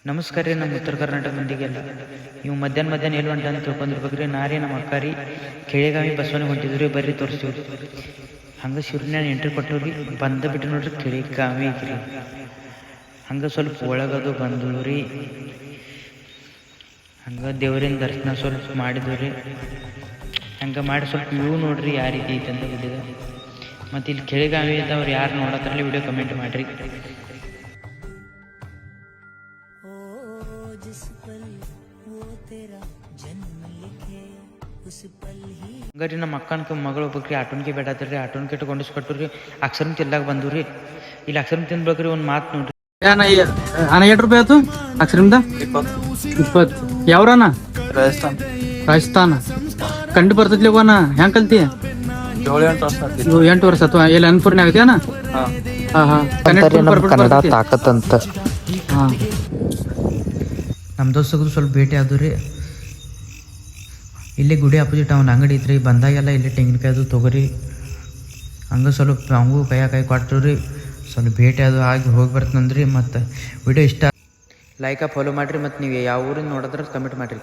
ನಮಸ್ಕಾರ ರೀ. ನಮ್ಮ ಉತ್ತರ ಕರ್ನಾಟಕ ಮಂದಿಗೆಲ್ಲ ಇವು ಮಧ್ಯಾಹ್ನ ಎಲ್ಲಿ ಹೊಂಟ ಅಂತ ತಿಳ್ಕೊಂಡಿರ್ಬೇಕ್ರಿ. ನಾರೇ ನಮ್ಮ ಅಕ್ಕಾರಿ ಕೆಳೆಗಾಮಿ ಬಸವನಿಗೆ ಹೊಂಟಿದ್ರಿ. ಬರ್ರಿ ತೋರಿಸ್ತೀವ್ರಿ. ಹಂಗೆ ಶಿವ್ರನ್ಯಾಗ ಎಂಟ್ರಿ ಕೊಟ್ಟವ್ರಿ. ಬಂದ ಬಿಟ್ಟು ನೋಡ್ರಿ ಕೆಳೆಗಾಮಿ ಐತ್ರಿ. ಹಂಗೆ ಸ್ವಲ್ಪ ಒಳಗದು ಬಂದವು ರೀ. ಹಂಗೆ ದೇವರಿನ ದರ್ಶನ ಸ್ವಲ್ಪ ಮಾಡಿದ್ವಿ ರೀ. ಹಂಗೆ ಮಾಡಿ ಸ್ವಲ್ಪ ವ್ಯೂ ನೋಡ್ರಿ ಯಾವ ರೀತಿ ಐತೆ ಅಂತ ವಿಡಿಯೋದ. ಮತ್ತು ಇಲ್ಲಿ ಕೆಳೆಗಾಮಿ ಇದ್ದವ್ರು ಯಾರು ನೋಡತ್ತಾರಲ್ಲಿ ವಿಡಿಯೋ ಕಮೆಂಟ್ ಮಾಡಿರಿ. ಹಂಗಾರಿ ನಮ್ಮ ಅಕ್ಕನ ಮಗಳು ಒಬ್ಬಕ್ರಿ ಆಟೋನ್ಕೆ ಬೇಡಾತ್ರಿ. ಆಟೋನ್ಕೆ ಕೊಂಡಿಸ್ಕೊಟ್ರಿ. ಅಕ್ಷರಂ ತಿನ್ಲಾಕ ಬಂದ್ರಿ. ಇಲ್ಲಿ ಅಕ್ಷರಂ ತಿನ್ಬೇಕ್ರಿ. ಒಂದು ಮಾತು ನೋಡ್ರಿ ಅಣ್ಣ ಎಷ್ಟು ರೂಪಾಯಿ ಆಯ್ತು ಅಕ್ಷರಿಂದ? 20. ಯಾವ್ರಣ್ಣ? ರಾಜಸ್ಥಾನ. ಕಂಡು ಬರ್ತೈತಿ ಹೋಗೋಣ. ಹೆಂಗ್ ಕಲ್ತಿ? 7 ವರ್ಷ ಅಥವಾ ಎಲ್ಲಿ ಅನ್ಪೂರ್ಣ ಆಗತಿ ಅಣ್ಣ? ಕನ್ನಡ ತಾಕತ್ತಂತ. ನಮ್ಮ ದೋಸ್ತಗೂ ಸ್ವಲ್ಪ ಭೇಟಿ ಆದ್ವು ರೀ. ಇಲ್ಲೇ ಗುಡಿ ಅಪೋಸಿಟ್ ಅವ್ನ ಅಂಗಡಿ ಐತ್ರಿ. ಬಂದಾಗೆಲ್ಲ ಇಲ್ಲಿ ತೆಂಗಿನಕಾಯ್ದು ತೊಗೊರಿ. ಹಂಗೆ ಸ್ವಲ್ಪ ಹಂಗೂ ಕೈ ಕೊಟ್ಟರು ರೀ. ಸ್ವಲ್ಪ ಭೇಟಿ ಅದು ಆಗಿ ಹೋಗಿ ಬರ್ತಂದ್ರಿ. ಮತ್ತು ವಿಡಿಯೋ ಇಷ್ಟ ಲೈಕ ಫಾಲೋ ಮಾಡಿರಿ. ಮತ್ತು ನೀವು ಯಾವ ಊರಿಂದ ನೋಡಿದ್ರೆ ಕಮೆಂಟ್ ಮಾಡಿರಿ.